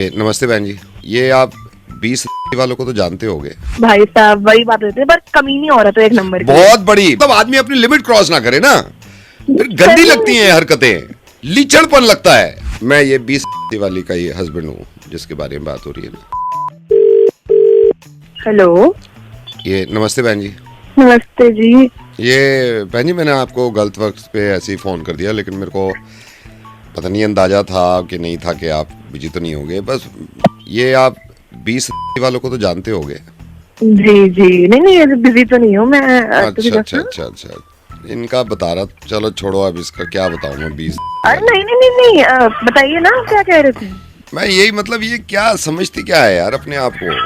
नमस्ते बहन जी, ये आप 20 वालों को तो जानते होंगे। भाई साहब वही बात होती है, पर कमीनी औरत है एक नंबर की। बहुत बड़ी, तब आदमी अपनी लिमिट क्रॉस ना करे ना, फिर गंदी लगती हैं हरकतें, लीचड़पन लगता है। मैं ये 20 वाली का ही हस्बैंड हूँ जिसके बारे में बात हो रही है ना। हेलो, ये नमस्ते बहन जी। नमस्ते जी। ये बहन जी, मैंने आपको गलत वक्त पे ऐसे ही फ़ोन कर दिया, लेकिन मेरे को पता नहीं अंदाज़ा था कि नहीं था कि आप बिजी तो नहीं होंगे। बस ये आप 20 वालों को तो जानते होंगे। जी जी, नहीं बिजी तो नहीं हूँ मैं। अच्छा, इनका बता रहा। चलो छोड़ो, अब इसका क्या बताऊँ मैं। 20 अरे नहीं, बताइए ना क्या कह रहे थे। मैं यही, मतलब ये क्या समझती क्या है यार अपने आप को।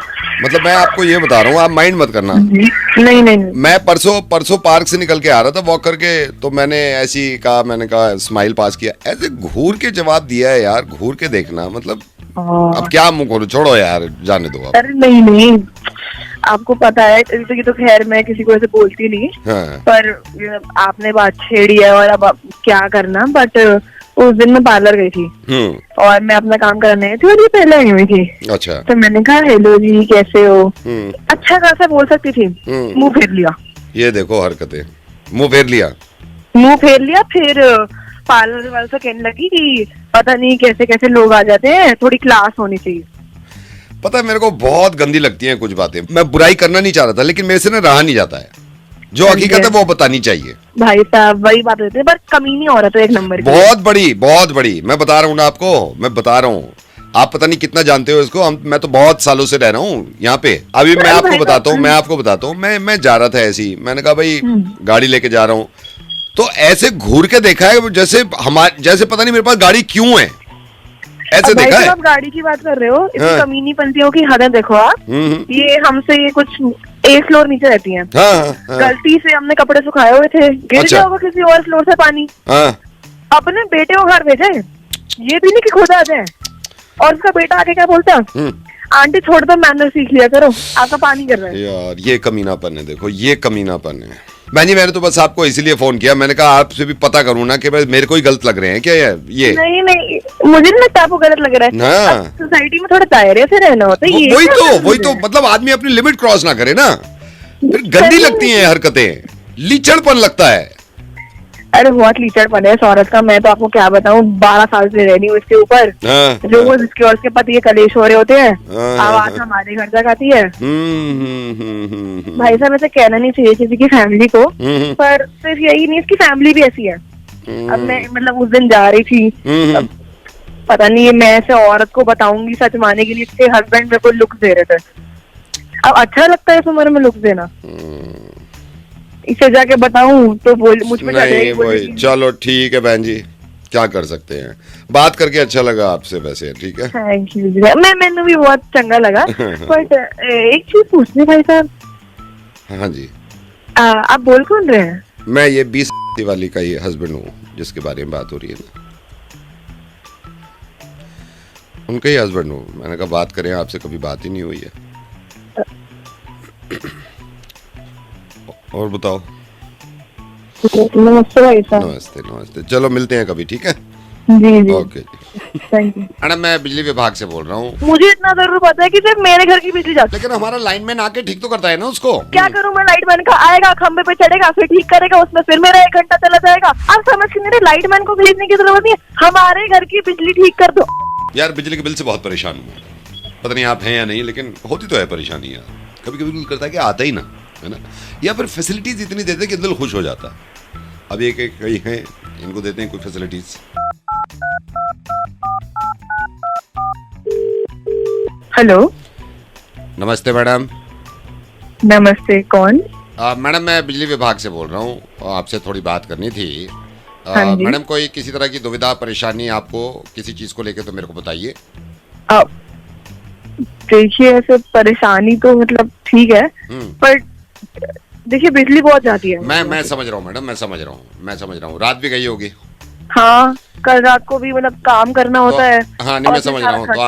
मतलब मैं आपको ये बता रहा हूँ, आप माइंड मत करना। नहीं। मैं परसों पार्क से निकल के आ रहा था वॉक करके, तो मैंने ऐसी कहा, मैंने कहा स्माइल पास किया, ऐसे घूर के जवाब दिया है यार। घूर के देखना मतलब अब क्या मुंह खोलूं। छोड़ो यार, जाने दो आप। अरे नहीं, आपको पता है ये तो खैर मैं किसी को ऐसे बोलती नहीं। हाँ। पर आपने बात छेड़ी है और अब क्या करना। बट उस दिन मैं पार्लर गई थी और मैं अपना काम करने आई थी और ये पहले आई हुई थी। अच्छा। तो मैंने कहा हेलो जी कैसे हो। अच्छा खासा बोल सकती थी, मुंह फेर लिया। ये देखो हरकतें, मुंह फेर लिया। फिर पार्लर वाले से कहने लगी कि पता नहीं कैसे कैसे लोग आ जाते हैं, थोड़ी क्लास होनी चाहिए। पता है मेरे को बहुत गंदी लगती हैं कुछ बातें। मैं बुराई करना नहीं चाह रहा था, लेकिन मेरे से ना रहा नहीं जाता है। जो हकीकत है वो बतानी चाहिए। भाई साहब वही बात होती है, पर कमीनी औरत है एक नंबर की। बहुत बड़ी। मैं बता रहा हूँ ना आपको, मैं बता रहा हूँ। आप पता नहीं कितना जानते हो इसको। मैं तो बहुत सालों से रह रहा हूँ यहाँ पे। अभी मैं आपको बताता हूँ। मैं जा रहा था ऐसे ही, मैंने कहा भाई गाड़ी लेके जा रहा हूँ, तो ऐसे घूर के देखा है जैसे पता नहीं मेरे पास गाड़ी क्यों है, ऐसे देखा है। आप गाड़ी की बात कर रहे हो, इसकी कमीनी पंथियों की हद देखो आप। ये हमसे ये कुछ एक फ्लोर नीचे रहती हैं। हाँ। गलती से हमने कपड़े सुखाए हुए थे, गिर गया होगा किसी और फ्लोर से पानी। अपने बेटे को घर भेजे, ये भी नहीं कि खुद आ जाए। और उसका बेटा आके क्या बोलता, आंटी छोड़ दो, मैनर सीख लिया करो, आपका पानी गिर रहा है। यार ये कमीनापन है, देखो ये कमीनापन है। बहन जी, मैंने तो बस आपको इसीलिए फोन किया, मैंने कहा आपसे भी पता करूं ना कि भाई मेरे को ही गलत लग रहे हैं क्या ये। नहीं, मुझे नहीं लगता आपको गलत लग रहा है। सोसाइटी में थोड़ा दायरे से रहना होता है। वही तो मतलब आदमी अपनी लिमिट क्रॉस ना करे ना, फिर गंदी लगती हैं हरकतें, लीचड़पन लगता है। अरे बहुत लीचड़पन है इस औरत का। मैं तो आपको क्या बताऊं, 12 साल से रह रही हूँ इसके ऊपर। जो जिसके और उसके पति ये कलेश हो रहे होते हैं, आवाज हमारे घर तक आती है। भाई साहब ऐसे कहना नहीं चाहिए किसी की फैमिली को, पर सिर्फ यही नहीं, इसकी फैमिली भी ऐसी है। अब मैं मतलब उस दिन जा रही थी, पता नहीं मैं ऐसे औरत को बताऊंगी सच माने के लिए, इसके हस्बैंड मेरे को लुक दे रहे थे। अब अच्छा लगता है इस उम्र में लुक देना। इसे जाके बताऊं तो मुझ पे नहीं। चलो ठीक है बहन जी, क्या कर सकते हैं। बात करके अच्छा लगा आपसे वैसे, ठीक है। Thank you. मैंने भी बहुत चंगा लगा। बट एक चीज पूछनी भाई साहब। हाँ जी। आप बोल कौन रहे हैं? मैं ये 20 वाली का ही हस्बैंड हूँ जिसके बारे में बात हो रही है ना, उनका ही हस्बैंड हूँ। मैंने कहा बात करें आपसे, कभी बात ही नहीं हुई है। और बताओ। नमस्ते भाई साहब। नमस्ते। चलो मिलते हैं कभी, ठीक है। जी ओके जी। Thank you. मैडम मैं बिजली विभाग से बोल रहा हूँ। मुझे इतना जरूर पता है कि सिर्फ मेरे घर की बिजली जाती है। लेकिन हमारा लाइनमैन आके ठीक तो करता है ना उसको। क्या करूँ मैं? लाइटमैन का आएगा, खंबे पे चढ़ेगा, फिर ठीक करेगा, उसमें फिर मेरा 1 घंटा चला जाएगा। आप समझ के मेरे लाइटमैन को भेजने की जरूरत नहीं है, हमारे घर की बिजली ठीक कर दो। यार बिजली के बिल से बहुत परेशान हूँ। पता नहीं आप हैं या नहीं, लेकिन होती तो है परेशानी यार। कभी कभी दिल करता है कि आता ही ना, है ना, या फिर फैसिलिटीज इतनी देते कि दिल खुश हो जाता। अब एक कई हैं, इनको देते हैं कोई फैसिलिटीज। हेलो। नमस्ते मैडम। नमस्ते, कौन? मैडम मैं बिजली विभाग से बोल रहा हूँ, आपसे थोड़ी बात करनी थी। मैडम कोई किसी तरह की दुविधा परेशानी आपको किसी चीज को लेकर तो मेरे को बताइए। देखिए ऐसे परेशानी तो मतलब ठीक है, पर देखिए बिजली बहुत जाती है। मैं समझ रहा हूँ मैडम, मैं समझ रहा हूँ। रात भी गई होगी। हाँ, कल रात को भी मतलब काम करना होता है। हाँ नहीं, मैं समझ रहा हूँ। तो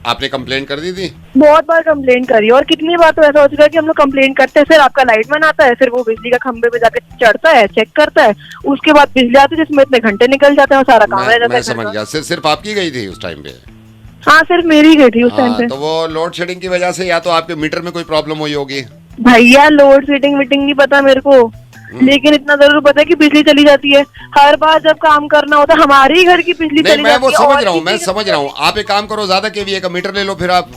आपने कंप्लेंट कर दी थी? बहुत बार कंप्लेंट करी, और कितनी बार तो ऐसा हो चुका है कि हम लोग कंप्लेंट करते हैं, फिर आपका लाइटमैन आता है, फिर वो बिजली का खंबे पे जाके चढ़ता है, चेक करता है, उसके बाद बिजली आती है जिसमें इतने घंटे निकल जाते हैं और सारा काम रह जाता है। मैं समझ गया। सिर्फ आपकी गई थी उस टाइम पे? हाँ सिर्फ मेरी गई थी उस टाइम पे। तो वो लोड शेडिंग की वजह से या तो आपके मीटर में कोई प्रॉब्लम हुई होगी। भैया लोड सेटिंग वीटिंग नहीं पता मेरे को, लेकिन इतना जरूर पता है कि बिजली चली जाती है हर बार जब काम करना होता है। हमारे ही घर की बिजली नहीं चली मैं जाती वो है समझ और रहा हूँ, किसी मैं की समझ रहा हूँ। आप एक काम करो, ज्यादा केवीए का मीटर ले लो फिर आप।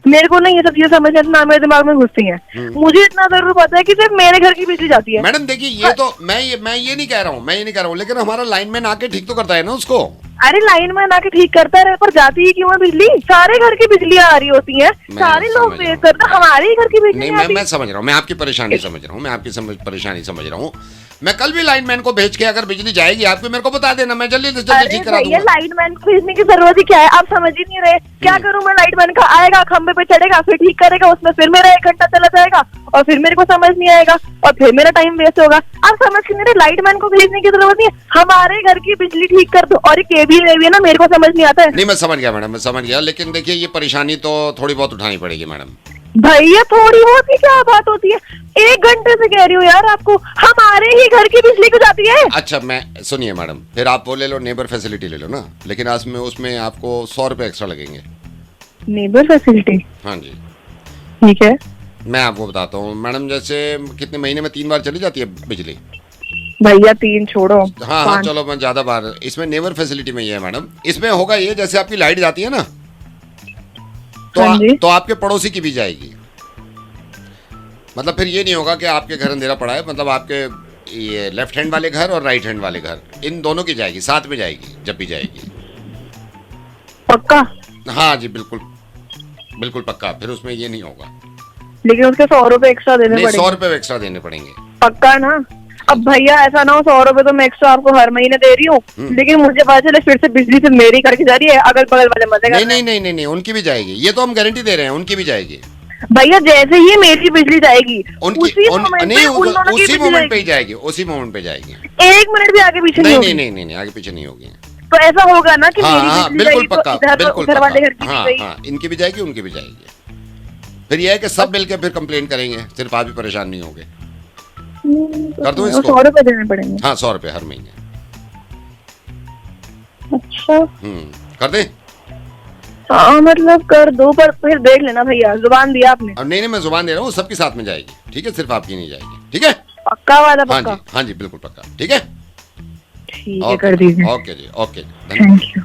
मेरे को नहीं ये सब चीजें समझ ना मेरे दिमाग में घुसती हैं। मुझे इतना जरूर पता है कि सिर्फ मेरे घर की बिजली जाती है। मैडम देखिए ये तो मैं ये नहीं कह रहा हूँ, लेकिन हमारा लाइनमैन आके ठीक तो करता है ना उसको। अरे लाइन में आके ठीक करता रहे, पर जाती ही क्यों है बिजली? सारे घर की बिजलियां आ रही होती हैं, सारे लोग वेट करते हैं, हमारे ही घर की बिजली नहीं मैं समझ रहा हूँ, मैं आपकी परेशानी समझ रहा हूँ, परेशानी समझ रहा हूँ। मैं कल भी लाइनमैन को भेज के अगर बिजली जाएगी आपको मेरे को बता देना, मैं जल्दी से जल्दी ठीक करा दूंगा। लाइटमैन को भेजने की जरूरत ही क्या है? आप समझ ही नहीं रहे। क्या करूं मैं? लाइटमैन का आएगा, खंबे पे चढ़ेगा, फिर ठीक करेगा, उसमें फिर मेरा 1 घंटा चला जाएगा और फिर मेरे को समझ नहीं आएगा और फिर मेरा टाइम वेस्ट होगा। आप समझ नहीं रहे, लाइटमैन को भेजने की जरूरत नहीं है, हमारे घर की बिजली ठीक कर दो। और ये केबीए ना मेरे को समझ नहीं आता है। नहीं मैं समझ गया मैडम, मैं समझ गया, लेकिन देखिए ये परेशानी तो थोड़ी बहुत उठानी पड़ेगी मैडम। भैया थोड़ी बहुत ही क्या बात होती है? 1 घंटे से कह रही हूँ यार आपको, हमारे ही घर की बिजली को जाती है। अच्छा मैं सुनिए मैडम, फिर आप वो ले लो, नेबर फैसिलिटी ले लो ना, लेकिन आज में उसमें आपको 100 रुपए एक्स्ट्रा लगेंगे। Neighbour facility? हाँ जी ठीक है, मैं आपको बताता हूँ मैडम। जैसे कितने महीने में 3 बार चली जाती है बिजली? भैया 3 छोड़ो। हाँ चलो मैं ज्यादा बार, इसमें नेबर फैसिलिटी में ये है मैडम, इसमें होगा ये जैसे आपकी लाइट जाती है ना तो आपके पड़ोसी की भी जाएगी। मतलब फिर ये नहीं होगा कि आपके घर अंधेरा पड़ा है, मतलब आपके ये लेफ्ट हैंड वाले घर और राइट हैंड वाले घर, इन दोनों की जाएगी, साथ में जाएगी जब भी जाएगी। पक्का? हाँ जी बिल्कुल बिल्कुल पक्का, फिर उसमें ये नहीं होगा। लेकिन उसके 100 रुपए एक्स्ट्रा देने पड़ेंगे? 100 रुपए एक्स्ट्रा देने पड़ेंगे। पक्का ना? अब भैया ऐसा ना हो 100 रुपए तो मैं एक्स्ट्रा आपको हर महीने दे रही हूँ, लेकिन मुझे पता चले फिर से बिजली से मेरी करके जा रही है, अगल बगल वाले मजे कर रहे हैं। नहीं उनकी भी जाएगी, ये तो हम गारंटी दे रहे हैं, उनकी भी जाएगी भैया। जैसे ही मेरी बिजली जाएगी उसी मोमेंट पे ही जाएगी, उसी मोमेंट पे जाएगी। 1 मिनट भी आगे पीछे नहीं होगी? नहीं आगे पीछे नहीं होगी। तो ऐसा होगा ना कि मेरी हाँ बिजली बिल्कुल गई पक्का, तो बिल्कुल इधर वाले घर की भी गई। हाँ इनकी भी जाएगी उनकी भी जाएगी। फिर ये है कि सब मिलके फिर कंप्लेन करेंगे, सिर्फ आप ही परेशान नहीं होंगे। कर दो इसको। 100 रुपए देने पड़ेंगे? हाँ 100 रुपए हर महीने। अच्छा कर दे। हाँ मतलब कर दो, पर फिर देख लेना भैया, जुबान दिया आपने। अब नहीं मैं जुबान दे रहा हूँ, सबके साथ में जाएगी, ठीक है, सिर्फ आपकी नहीं जाएगी, ठीक है? पक्का वाला? पक्का? हाँ जी बिल्कुल पक्का, ठीक है। ठीक है कर दीजिए। ओके जी ओके थैंक यू।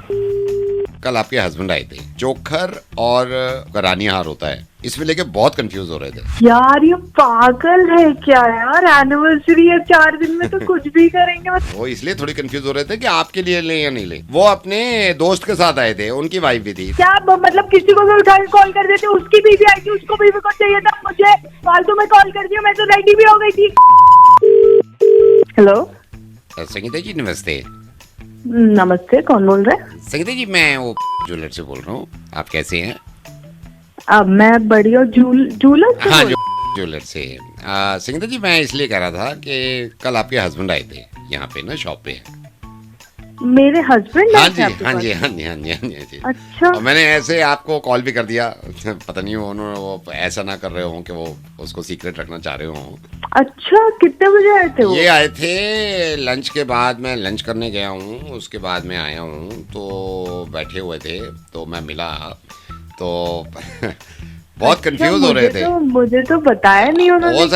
कल आपके हस्बैंड आए थे, चोखर और रानी हार होता है, इसमें लेके बहुत कंफ्यूज हो रहे थे। यार ये पागल है क्या यार? एनिवर्सरी है 4 दिन में तो कुछ भी करेंगे। वो इसलिए थोड़ी कंफ्यूज हो रहे थे कि आपके लिए ले या नहीं ले। वो अपने दोस्त के साथ आए थे, उनकी वाइफ भी थी। क्या मतलब किसी को भी उठा के कॉल कर देते? उसकी बीवी आई थी, उसको बीवी को चाहिए था, मुझे फालतू में कॉल कर दिया, मैं तो रेडी भी हो गई थी। हेलो संगीता जी नमस्ते। नमस्ते, कौन बोल रहे हैं? संगीता जी मैं वो ज्वेलर से बोल रहा हूँ, आप कैसे हैं? अब मैं बढ़िया ज्वेलर से? हाँ ज्वेलर से। संगीता जी मैं इसलिए कह रहा था कि कल आपके हस्बैंड आए थे यहाँ पे ना शॉप पे। मेरे हस्बैंड? हाँ जी। अच्छा। और मैंने ऐसे आपको कॉल भी कर दिया, पता नहीं उन्होंने वो ऐसा ना कर रहे हो कि वो उसको सीक्रेट रखना चाह रहे हो। अच्छा कितने बजे आए थे वो? ये आए थे लंच के बाद, मैं लंच करने गया हूँ, उसके बाद में आया हूँ, तो बैठे हुए थे तो मैं मिला तो बहुत कंफ्यूज हो रहे थे। मुझे तो बताया नहीं उन्होंने। हो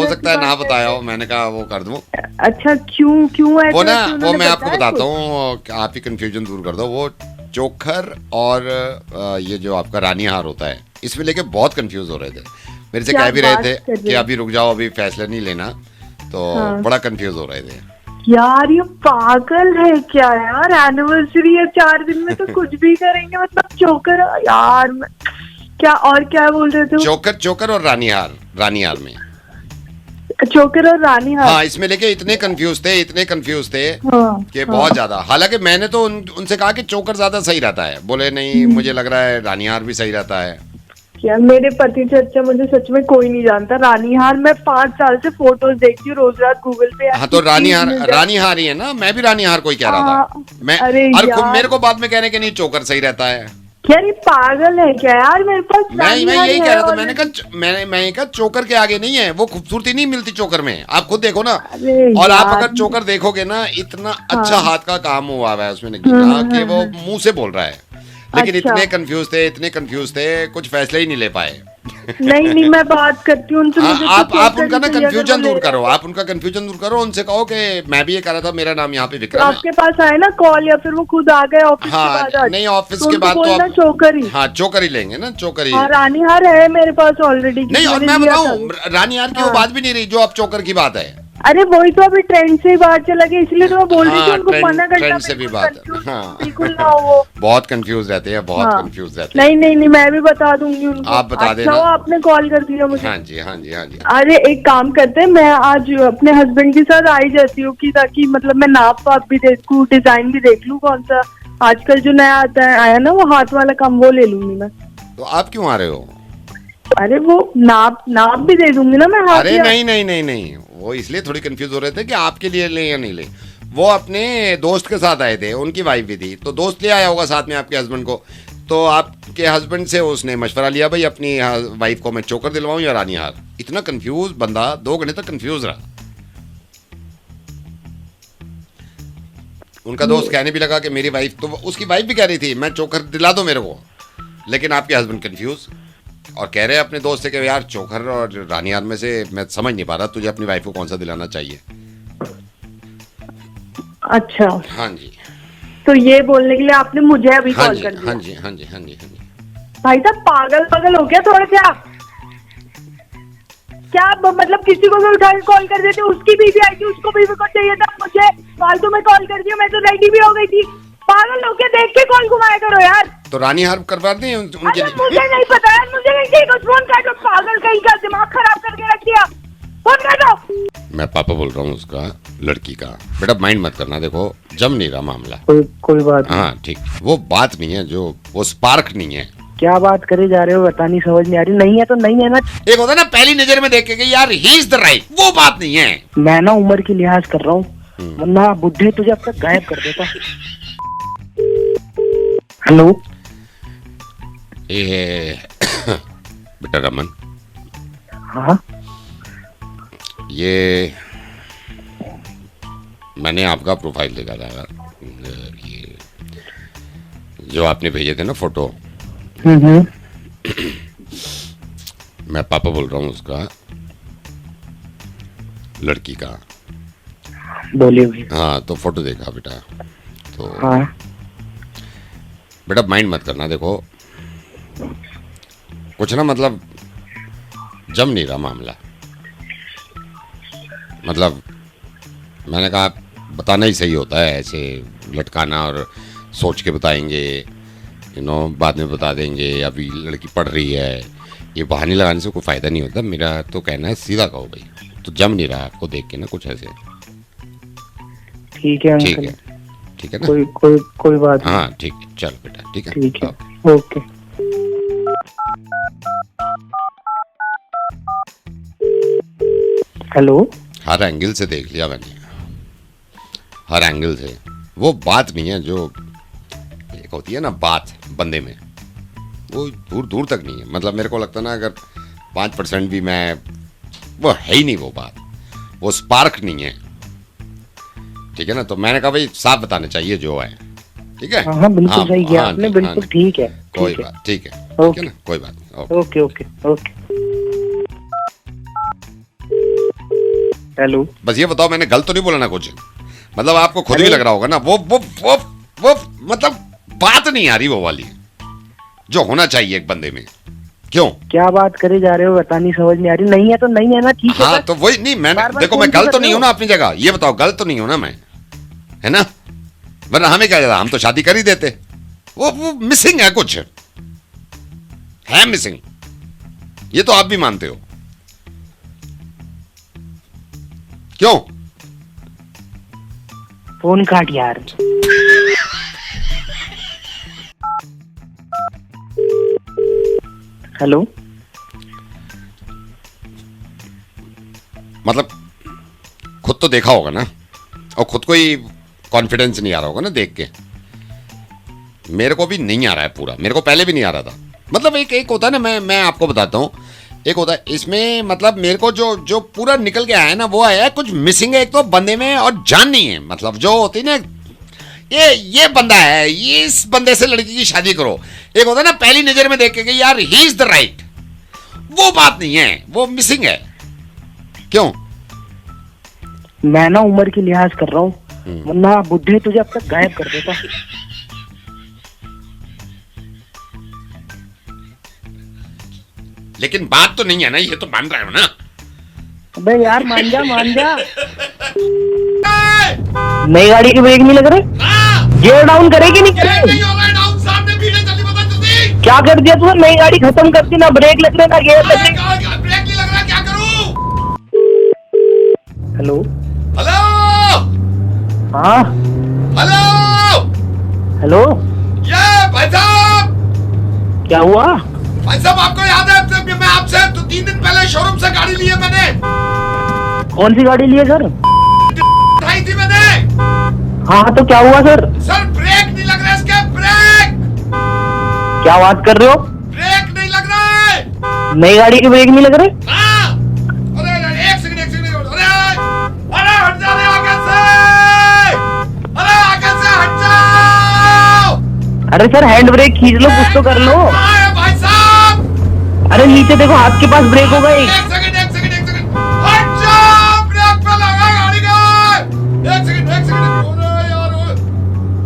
सकता है ना बताया हो, मैंने कहा वो कर दूं। अच्छा क्यों ऐसा? वो मैं आपको बताता हूँ, आप ही कंफ्यूजन दूर कर दो। वो चोखर और ये जो आपका रानी हार होता है, इसमें लेके बहुत कंफ्यूज हो रहे थे, मेरे से कह भी रहे थे कि अभी रुक जाओ, अभी फैसला नहीं लेना, तो बड़ा कंफ्यूज हो रहे थे। यार ये पागल है क्या यार? एनिवर्सरी है 4 दिन में तो कुछ भी करेंगे, मतलब चोकर यार क्या? और क्या बोल रहे थे? चोकर और रानी हार में चोकर और रानी हार। हाँ इसमें लेके इतने कंफ्यूज थे कि बहुत ज्यादा। हालांकि मैंने तो उनसे कहा कि चोकर ज्यादा सही रहता है, बोले नहीं मुझे लग रहा है रानी हार भी सही रहता है। यार मेरे पति से अच्छा मुझे सच में कोई नहीं जानता। रानी हार मैं 5 साल से फोटोज देखती हूँ रोज रात गूगल पे। हाँ तो रानी हार ही है ना, मैं भी रानी हार को ही कह रहा था। मैं मेरे को बाद में कहने के नहीं चोकर सही रहता है। यार ये पागल है क्या यार? मेरे पास मैं यही कह रहा था, मैंने कहा चोकर के आगे नहीं है, वो खूबसूरती नहीं मिलती चोकर में, आप खुद देखो ना। और आप अगर चोकर देखोगे ना, इतना अच्छा हाथ का काम हुआ है उसमें कि वो मुंह से बोल रहा है, लेकिन अच्छा। इतने कंफ्यूज थे कुछ फैसले ही नहीं ले पाए। नहीं नहीं, मैं बात करती हूँ उनसे। हाँ, मुझे आप तो आप केयर उनका ना करनी चाहिए अगर कंफ्यूजन वो ले दूर रहे करो, हैं आप उनका कंफ्यूजन दूर करो, उनसे कहो कि मैं भी ये कह रहा था, मेरा नाम यहाँ पे तो विक्रम है। आपके पास आए ना कॉल, या फिर वो खुद आ गए ऑफिस के हाँ बाद आज, नहीं, ऑफिस तो के उनको बाद तो बोलना आप चोकर ही। हाँ चोकर ही लेंगे ना, चोकर ही। हाँ, रानी हार है मेरे पास ऑलरेडी, नहीं, और मैंने मैं लिया था। बताऊं, रानी यार की वो हाँ। बात भी नहीं रही जो अब चोकर की बात है। अरे वही तो अभी ट्रेंड से ही बाहर चला गया, इसलिए तो मैं बोल रही थी हाँ, उनको मना करना, ट्रेंड से भी बिल्कुल बात है। कंफ्यूज हाँ बिल्कुल ना हो वो। बहुत कंफ्यूज रहते हैं, बहुत हाँ। कंफ्यूज रहते हैं। नहीं नहीं नहीं, मैं भी बता दूंगी उनको। आप बता अच्छा देना। हुआ आपने कॉल कर दिया मुझे। हाँ जी, हाँ जी, हाँ जी। अरे एक काम करते हैं, मैं आज अपने हस्बैंड के साथ आई जाती हूँ, कि ताकि मतलब मैं नाप वाप भी देखूँ, डिजाइन भी देख लूँ कौन सा आजकल जो नया आता है, आया ना वो हाथ वाला काम, वो ले लूंगी मैं। तो आप क्यों आ रहे हो? अरे वो नाप नाप भी दे दूंगी ना मैं हाथ। अरे नहीं नहीं नहीं नहीं, वो इसलिए थोड़ी कंफ्यूज हो रहे थे कि आपके लिए ले या नहीं ले। वो अपने दोस्त के साथ आए थे, उनकी वाइफ भी थी, तो दोस्त ले आया होगा साथ में आपके हस्बैंड को। तो आपके हस्बैंड से उसने मशवरा लिया, भाई अपनी वाइफ को मैं चोकर दिलवाऊं या रानी हार। इतना कंफ्यूज बंदा 2 घंटे तक कंफ्यूज रहा। उनका दोस्त कहने भी लगा कि मेरी वाइफ, तो उसकी वाइफ भी कह रही थी मैं चोकर दिला दो मेरे को, लेकिन आपके हस्बैंड कंफ्यूज और कह रहे हैं अपने दोस्त से कि यार चोकर और रानी हार में से मैं समझ नहीं पा रहा, तुझे अपनी वाइफ को कौन सा दिलाना चाहिए। अच्छा, हाँ जी, तो ये बोलने के लिए आपने मुझे अभी हाँ कॉल जी, कर दिया? हाँ जी, हाँ जी, हाँ जी, हाँ जी। भाई साहब पागल पागल हो गया थोड़ा सा। क्या मतलब किसी को भी उठा के कॉल कर देते, उसकी बीवी आई थी, उसको बीवी को चाहिए था, मुझे फालतू में कॉल कर दिया, मैं तो रेडी भी हो गई थी। पागल हो के देख के कॉल घुमाया करो यार। तो रानी हार करवा दें उनके अरे लिए। मुझे नहीं पता यार, मुझे नहीं कुछ फोन कर दो, पागल कहीं का दिमाग खराब करके रख दिया, फोन कर दो। मैं पापा बोल रहा हूँ उसका, लड़की का। बेटा माइंड मत करना, देखो जम नहीं रहा मामला। कोई बात नहीं। हाँ ठीक, वो बात नहीं है जो, वो स्पार्क नहीं है। क्या बात करे जा रहे हो, बता नहीं, समझ नहीं आ रही। नहीं है तो नहीं है ना। एक होता है ना पहली नजर में देख के यार ही इज द राइट, वो बात नहीं है। मैं ना उम्र की लिहाज कर रहा हूँ, वरना बुद्धि तुझे अब तक गायब कर देता। हेलो, ये बेटा रमन, हाँ ये मैंने आपका प्रोफाइल देखा था, ये जो आपने भेजे थे ना फोटो। मैं पापा बोल रहा हूँ उसका, लड़की का। बोलिए भैया। हाँ तो फोटो देखा बेटा, तो हाँ बेटा माइंड मत करना, देखो कुछ ना मतलब जम नहीं रहा मामला। मतलब मैंने कहा बताना ही सही होता है, ऐसे लटकाना और सोच के बताएंगे, बाद में बता देंगे, अभी लड़की पढ़ रही है, ये बहाने लगाने से कोई फायदा नहीं होता। मेरा तो कहना है सीधा कहो भाई, तो जम नहीं रहा आपको देख के ना कुछ ऐसे। ठीक है ठीक अंकल, है, ठीक है ना। कोई बात नहीं। हाँ ठीक, चलो बेटा, ठीक है, ठीक है, ओके। ओके। हेलो, हर एंगल से देख लिया मैंने, हर एंगल से। वो बात नहीं है जो एक होती है ना बात बंदे में, वो दूर दूर तक नहीं है। मतलब मेरे को लगता है ना, अगर 5% भी मैं, वो है ही नहीं वो बात, वो स्पार्क नहीं है। ठीक है ना, तो मैंने कहा भाई साफ बताना चाहिए जो है। ठीक है, हाँ बिल्कुल सही किया आपने, ठीक, बिल्कुल ठीक है। कोई ठीक है, बात, ठीक है, ओके। ठीक है ना, कोई बात नहीं, ओके ओके ओके। हेलो, बस ये बताओ मैंने गलत तो नहीं बोला ना कुछ? मतलब आपको खुद भी लग रहा होगा ना, वो मतलब बात नहीं आ रही वो वाली जो होना चाहिए एक बंदे में। क्यों? क्या बात करे जा रहे हो, बता नहीं, समझ नहीं आ रही। नहीं है तो नहीं है ना, ठीक है। हाँ बस। तो वही नहीं, मैं बार-बार देखो फोन मैं क्यों गलत तो कर नहीं रहे हूं ना अपनी जगह, ये बताओ गलत तो नहीं हूं ना मैं, है ना? वरना हमें क्या जाता, हम तो शादी कर ही देते। वो मिसिंग है, कुछ है मिसिंग, ये तो आप भी मानते हो। क्यों? फोन काट यार। हेलो, मतलब खुद तो देखा होगा ना, और खुद को ही कॉन्फिडेंस नहीं आ रहा होगा ना देख के। मेरे को भी नहीं आ रहा है पूरा, मेरे को पहले भी नहीं आ रहा था। मतलब एक होता है ना, मैं आपको बताता हूँ, एक होता है इसमें, मतलब मेरे को जो पूरा निकल के आया है ना, वो आया है कुछ मिसिंग है एक तो बंदे में, और जान नहीं है। मतलब जो होती है ना ये बंदा है, ये इस बंदे से लड़की की शादी करो। एक होता है ना पहली नजर में देख के कि यार ही इज द राइट, वो बात नहीं है, वो मिसिंग है। क्यों? मैं ना उम्र की लिहाज कर रहा हूँ, वरना बुद्धि तुझे अब तक गायब कर देता। लेकिन बात तो नहीं है ना, ये तो मान रहे हो ना? अबे यार मान जा मान जा। नई गाड़ी के ब्रेक नहीं लग रहे? गियर डाउन करेगी नहीं करे? क्या कर दिया तूने? नई गाड़ी खत्म कर दी, ना ब्रेक लग रहे ना गियर लग रहे। ब्रेक नहीं लग रहा, क्या करूं? हेलो हेलो हाँ हेलो हेलो, ये भाई साहब, क्या हुआ? भाई साहब आपको याद है मैं आपसे तो 3 दिन पहले शोरूम से गाड़ी ली है मैंने। कौन सी गाड़ी ली है सर? उठाई थी मैंने। हाँ तो क्या हुआ सर? सर ब्रेक नहीं लग रहा इसके, ब्रेक। क्या बात कर रहे हो? ब्रेक नहीं लग रहा है। नई गाड़ी के ब्रेक नहीं लग रहे? हाँ। अरे एक सेकंड अरे अरे हट जा रे आगे से, अरे आगे से हट जाओ। अरे सर हैंड ब्रेक खींच लो, कुछ तो कर लो। भाई साहब, अरे नीचे देखो, हाथ के पास ब्रेक होगा एक। एक सेकंड हट जाओ, ब्रेक पे लगा गाड़ी का। एक सेकंड अरे यार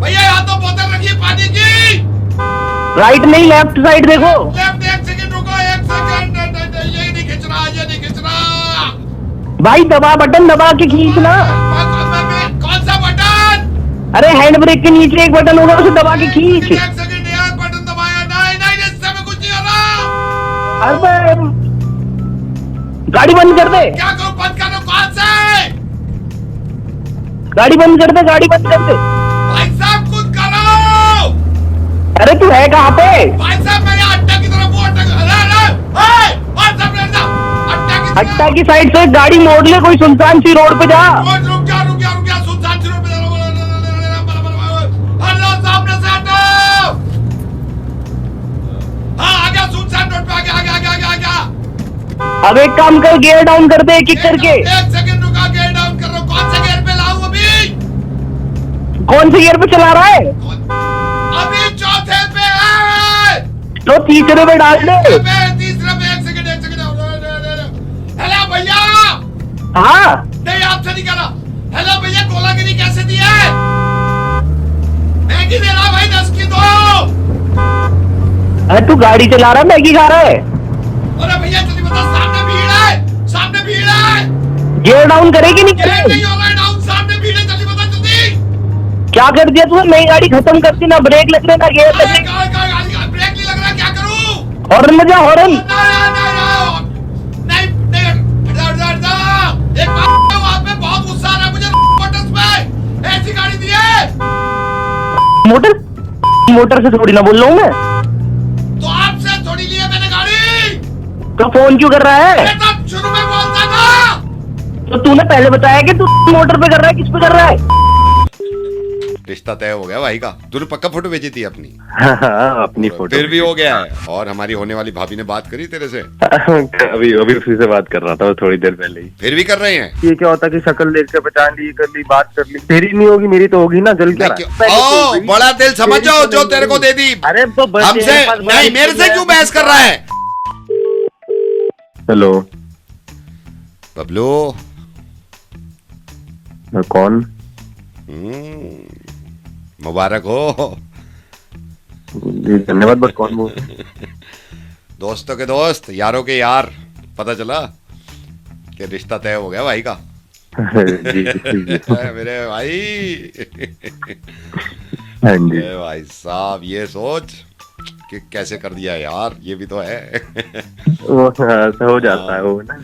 भैया, यहाँ तो बोतल रखी है पानी की। राइट नहीं लेफ्ट साइड देखो। लेफ्ट, एक सेकंड रुको, एक सेकंड। ये नहीं खींच रहा, ये नहीं खींच रहा। भाई दबा, बटन दबा के खींचना। कौन सा बटन? अरे हैंड ब्रेक के नीचे एक बटन होगा, उसे दबा के खींच। एक सेकंड यार, बटन दबाया। नहीं इससे में कुछ नहीं हो रहा। अरे गाड़ी बंद कर दे। क्या करूं? बंद करो? कौन से? गाड़ी बंद कर दे, गाड़ी बंद कर दे। भाई साहब खुद करो। अरे तू है कहाँ पे? भाई साहब मैं यहाँ अड्डा की तरफ हूँ, अड्डा भाई साहब रहना, अड्डा की तरफ। अट्टा की साइड से गाड़ी मोड़ ले, कोई सुनसान सी रोड पे जा। रुक जा, सुनसान सी रोड पे हटो, सामने से हटो। हाँ आ गया, सुनसान रोड पे आ गया। अब एक काम कर, गियर डाउन कर दे एक एक करके। एक सेकंड रुका, गियर डाउन कर रहा हूँ। कौन से गियर पे लाऊं अभी? कौन से गियर पे चला रहा है? अभी चौथे पे है। तो तीसरे पे डाल दे। तीसरे पे। एक सेकंड हेलो भैया। हाँ नहीं आपसे नहीं करा। हेलो भैया, गोलागिरी कैसे दी है? मैगी दे रहा भाई, 10 की दो। अरे तू गाड़ी चला रहा है, मैगी खा रहा है? अरे भैया जल्दी बता, सामने भीड़ है, सामने भीड़ है। गियर डाउन करेगी नहीं गियर करे? नहीं हो रहा है डाउन, सामने भीड़ है, जल्दी बता जल्दी। क्या कर दिया तूने? नई गाड़ी खत्म कर दी, ना ब्रेक लग रहे ना गियर लग रहे। ब्रेक नहीं लग रहा, क्या करूं? हॉर्न बजा, हॉर्न। नहीं एक बात है, वहां पे बहुत गुस्सा आ रहा है मुझे मोटर्स पे। ऐसी गाड़ी दी है। मोटर से थोड़ी ना बोल रहा हूँ मैं। तो आपसे थोड़ी ली है मैंने गाड़ी। तो फोन क्यों कर रहा है? मैं तो शुरू में बोलता था। तो तूने पहले बताया कि तू मोटर पे कर रहा है, किस पे कर रहा है? रिश्ता तय हो गया भाई का। तूने पक्का फोटो भेजी थी अपनी? हाँ, अपनी फोटो फिर भी हो गया है। और हमारी होने वाली भाभी ने बात करी तेरे से? अभी उसी से बात कर रहा था थोड़ी देर पहले ही। फिर भी कर रहे हैं? ये क्या होता कि शक्ल देख के पहचान ली, कर ली, बात कर ली। तेरी नहीं होगी, मेरी तो होगी ना। जल क्या ओ बड़ा दिल समझ जाओ जो तेरे को दे दी। अरे तो हमसे नहीं, मेरे से क्यों बहस कर रहा है? हेलो बबलू। कौन? मुबारक हो। जी धन्यवाद, बट कौन वो? दोस्तों के दोस्त, यारों के यार। पता चला कि रिश्ता तय हो गया भाई का। जी मेरे भाई। हाँ जी भाई साहब, ये सोच कि कैसे कर दिया यार, ये भी तो है। वो हो जाता है वो ना।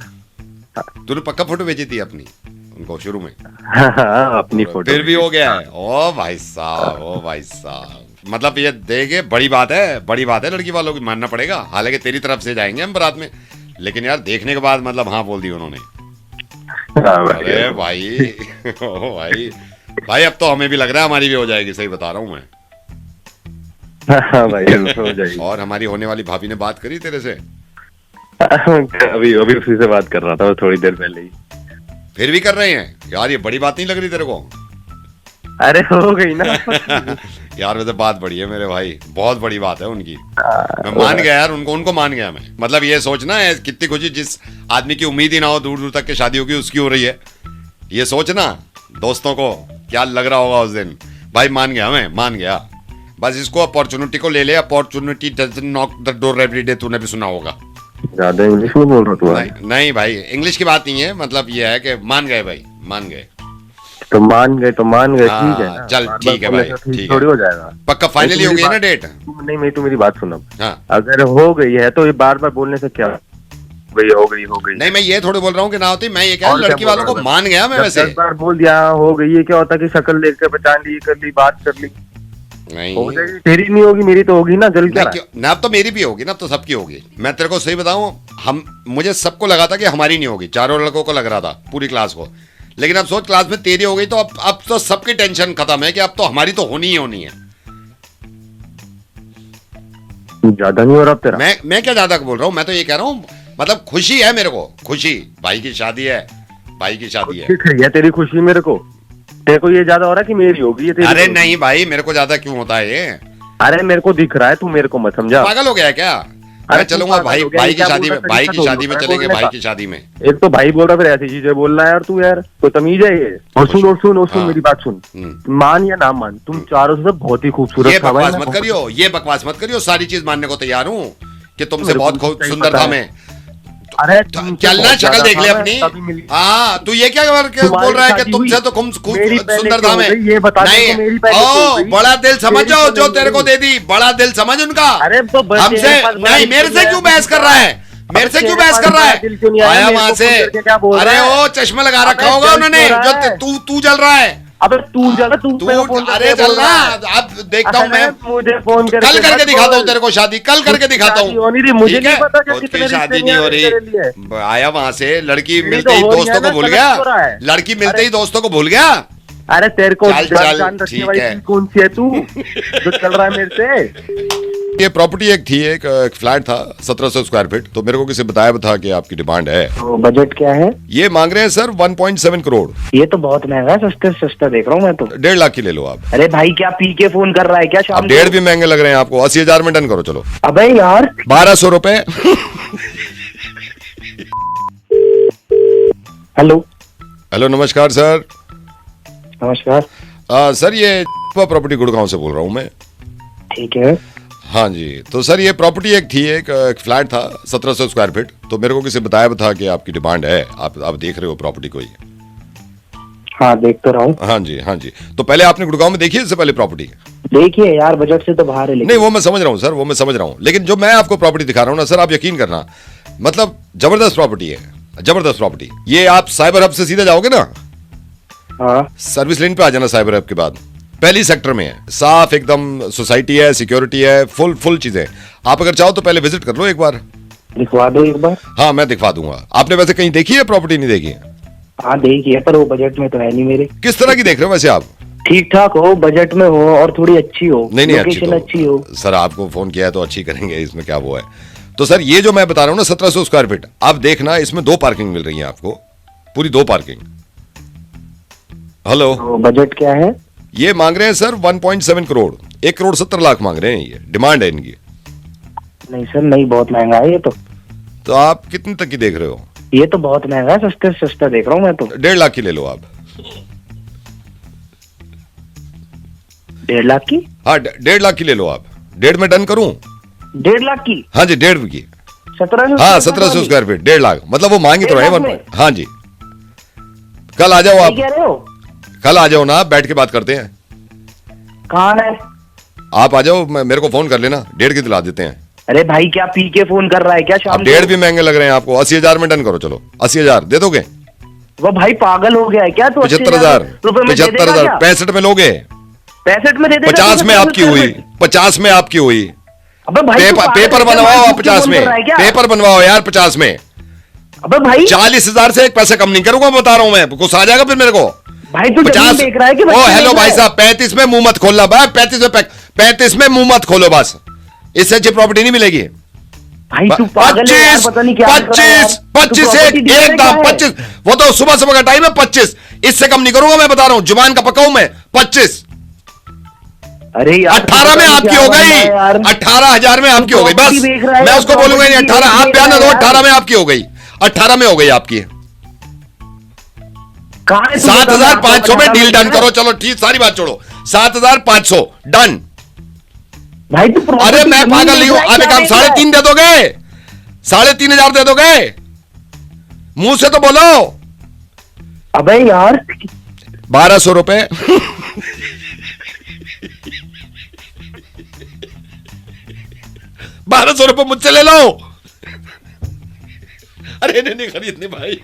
तूने पक्का फोटो भेजी थी अपनी उनको शुरू में? हाँ, अपनी फोटो। फिर भी हो गया है। ओ भाई साहब, मतलब ये देखे, बड़ी बात है लड़की वालों की, मानना पड़ेगा। हालांकि तेरी तरफ से जाएंगे हम बारात में, लेकिन यार देखने के बाद मतलब हाँ बोल दी उन्होंने। अरे भाई ओ भाई अब तो हमें भी लग रहा है हमारी भी हो जाएगी। सही बता रहा हूँ मैं। हाँ भाई, हो जाएगी। और हमारी होने वाली भाभी ने बात करी तेरे से? अभी उसी से बात कर रहा था थोड़ी देर पहले ही। फिर भी कर रहे हैं यार, ये बड़ी बात नहीं लग रही तेरे को? अरे हो गई ना। यार वैसे बात बड़ी है मेरे भाई, बहुत बड़ी बात है उनकी। मैं मान गया यार, उनको मान गया मैं। मतलब ये सोचना है कितनी खुशी, जिस आदमी की उम्मीद ही ना हो दूर दूर तक के शादी होगी उसकी हो रही है। ये सोचना दोस्तों को क्या लग रहा होगा उस दिन। भाई मान गया, मैं मान गया। बस इसको अपॉर्चुनिटी को ले ले, opportunity doesn't knock the door every day, तूने भी सुना होगा। ज्यादा इंग्लिश में बोल रहा तू। नहीं भाई, इंग्लिश की बात नहीं है, मतलब ये है कि मान गए भाई, मान गए। तो मान गए ठीक है ना। चल ठीक है भाई, ठीक है, थोड़ी हो जाएगा। पक्का फाइनली हो गई ना डेट? नहीं, मैं तो मेरी बात सुनो। हाँ। अगर हो गई है तो ये बार बार बोलने से क्या हो गई। नहीं, मैं ये थोड़ी बोल रहा हूँ कि ना होती, मैं ये कह रहा हूँ लड़की वालों को मान गया मैं। वैसे 10 बार बोल दिया हो गई है, क्या होता कि शक्ल देख के पहचान ली, कर ली, बात कर ली, नहीं हो जाएगी। तेरी नहीं होगी, मेरी तो होगी ना। जल क्या रहा है? ना, अब तो मेरी भी होगी ना, अब तो सबकी होगी। मैं तेरे को सही बताऊं, मुझे सबको लगा था कि हमारी नहीं होगी, चारों लड़कों को लग रहा था, पूरी क्लास को। लेकिन अब सोच, क्लास में तेरी हो गई तो अब तो सबकी टेंशन खत्म है कि अब तो हमारी तो होनी ही होनी है। ज्यादा नहीं हो रहा तेरा। मैं क्या ज्यादा बोल रहा हूँ, मैं तो ये कह रहा हूँ, मतलब खुशी है मेरे को, खुशी। भाई की शादी है, भाई की शादी है। दिख रही है तेरी खुशी मेरे को। तेरे को ये ज्यादा हो रहा है कि मेरी होगी ये तेरी? अरे नहीं भाई, मेरे को ज्यादा क्यों होता है ये? अरे मेरे को दिख रहा है, तू मेरे को मत समझा। पागल हो गया है क्या? मैं चलूंगा भाई की शादी में, भाई की शादी में चलेंगे, भाई की शादी में। एक तो भाई बोल रहा, फिर ऐसी चीजें बोल रहा है यार तू। यार तो तमीज है ये। और सुन मेरी बात सुन। मान या ना मान, तुम चारों से बहुत ही खूबसूरत। ये बकवास मत करियो, ये बकवास मत करियो। सारी चीज मानने को तैयार हूँ कि तुमसे बहुत सुंदर था मैं। अरे चलना, शक्ल देख ले अपनी। हाँ, तू ये क्या बोल रहा है कि तुमसे तो खूब सुंदर था मैं? ये बता नहीं, ओ बड़ा दिल समझ जाओ जो तेरे को दे दी, बड़ा दिल समझ उनका। अरे हमसे नहीं, मेरे से क्यों बहस कर रहा है? मेरे से क्यों बहस कर रहा है? आया वहां से। अरे ओ चश्मा लगा रखा होगा उन्होंने, जो तू जल रहा है। अबे तू जल, तू अरे चल ना, अब देखता हूँ मैं। मुझे फोन कल करके दिखाता हूँ तेरे को शादी, कल करके दिखाता हूँ। मुझे नहीं पता खुद की शादी नहीं हो रही। आया वहां से, लड़की मिलते ही दोस्तों को भूल गया, लड़की मिलते ही दोस्तों को भूल गया। अरे तेरे को चल ठीक है। कौन सी है तू जो चल रहा है मेरे से? ये प्रॉपर्टी एक थी, एक फ्लैट था 1700 स्क्वायर फीट। तो मेरे को किसी बताया था कि आपकी डिमांड है। तो बजट क्या है? ये मांग रहे हैं सर 1.7 करोड़। ये तो बहुत महंगा है, सस्ते से सस्ता देख रहा हूँ मैं तो। 1.5 लाख की ले लो आप। अरे भाई क्या पी के फोन कर रहा है क्या शाम? अब 1.5 भी महंगे लग रहे हैं आपको। 80,000 में डन करो चलो। अबे यार 1200 रुपए। हेलो हेलो, नमस्कार सर। नमस्कार सर ये प्रॉपर्टी गुड़गांव से बोल रहा हूँ मैं। ठीक है। हाँ जी, तो सर ये प्रॉपर्टी एक थी, एक फ्लैट था 1700 स्क्वायर फीट। तो मेरे को किसी बताया था कि आपकी डिमांड है, आप देख रहे हो प्रॉपर्टी को? हाँ देख तो रहा हूँ। हाँ जी, हाँ जी। तो पहले आपने गुड़गांव में देखी है इससे पहले प्रॉपर्टी? देखिए यार, बजट से तो बाहर है। नहीं वो मैं समझ रहा हूँ सर, वो मैं समझ रहा हूँ। लेकिन जो मैं आपको प्रॉपर्टी दिखा रहा हूँ ना सर, आप यकीन करना, मतलब जबरदस्त प्रॉपर्टी है, जबरदस्त प्रॉपर्टी। ये आप साइबर हब से सीधे जाओगे ना, हाँ सर्विस लेन पे आ जाना साइबर हब के बाद, पहली सेक्टर में है, साफ एकदम सोसाइटी है, सिक्योरिटी है, फुल चीजें। आप अगर चाहो तो पहले विजिट कर लो एक बार। दिखवा दो एक बार। हाँ मैं दिखवा दूंगा। आपने वैसे कहीं देखी है प्रॉपर्टी? नहीं देखी है? हाँ देखिए, पर वो बजट में तो है नहीं मेरे। किस तरह की देख रहे हो वैसे आप? ठीक ठाक हो, बजट में हो और थोड़ी अच्छी हो। नहीं लोकेशन अच्छी हो। सर आपको फोन किया है तो अच्छी करेंगे, इसमें क्या वो है। तो सर ये जो मैं बता रहा हूँ ना 1700 स्क्वायर फीट, आप देखना इसमें 2 पार्किंग मिल रही है आपको, पूरी 2 पार्किंग। हेलो, तो बजट क्या है? ये मांग रहे हैं सर 1.7 करोड़, 1 करोड़ 70 लाख मांग रहे हैं, ये डिमांड है इनकी। नहीं सर नहीं, बहुत महंगा है ये तो आप कितने तक की देख रहे हो? ये तो बहुत महंगा है, सस्ते से सस्ता देख रहा हूँ मैं तो। 1.5 लाख की ले लो आप। 1.5 लाख की? हाँ 1.5 लाख की ले लो आप। 1.5 में डन करूं? 1.5 लाख की? हाँ जी 1.5 की। 1700? हाँ 1700 स्क्वायर फीट 1.5 लाख, मतलब वो मांगी तो रहे 1. हाँ जी, कल आ जाओ आप। कह रहे हो? कल आ जाओ ना, बैठ के बात करते हैं। कहाँ है? आप आ जाओ, मेरे को फोन कर लेना, 1.5 की दिला देते हैं। अरे भाई क्या पी के फोन कर रहा है क्या शाम? अब 1.5 भी महंगे लग रहे हैं आपको। 80,000 में डन करो चलो। 80,000 दे दोगे? वो भाई पागल हो गया है क्या? तो 75,000, 75,000 65 में लोगे? 65 में दे देगा? 50 में आपकी हुई, 50 में आपकी हुई। अबे भाई पेपर बनवाओ आप 50 में, पेपर बनवाओ यार 50 में। अबे भाई 40,000 से एक पैसे कम नहीं करूंगा, बता रहा हूं मैं। गुस्सा आ जाएगा फिर मेरे को। भाई तू 50 देख रहा है कि? ओ हेलो भाई साहब, 35 में मुंह मत खोलना भाई। 35 में मुंह मत खोलो बस, इससे अच्छी प्रॉपर्टी नहीं मिलेगी। भाई तू पागल है यार, पता नहीं क्या 25 एक दाम 25, वो तो सुबह सुबह का टाइम है 25, इससे कम नहीं करूंगा मैं, बता रहा हूं, जुबान का पक्का हूं मैं। 25। अरे यार 18 में आपकी हो गई, 18,000 में आपकी हो गई, बस मैं उसको बोलूंगा नहीं 18, आप बयान दो 18 में आपकी हो गई, 18 में हो गई आपकी। 7,500 में डील डन करो, चलो ठीक, सारी बात छोड़ो, 7,500 डन। भाई तू अरे मैं पागल नहीं हूं, आप एक काम 3.5 दे दोगे, 3,500 दे दोगे, मुंह से तो बोलो। अबे यार 1,200 रुपए 1,200 रुपए मुझसे ले लो। अरे नहीं खरीदने भाई।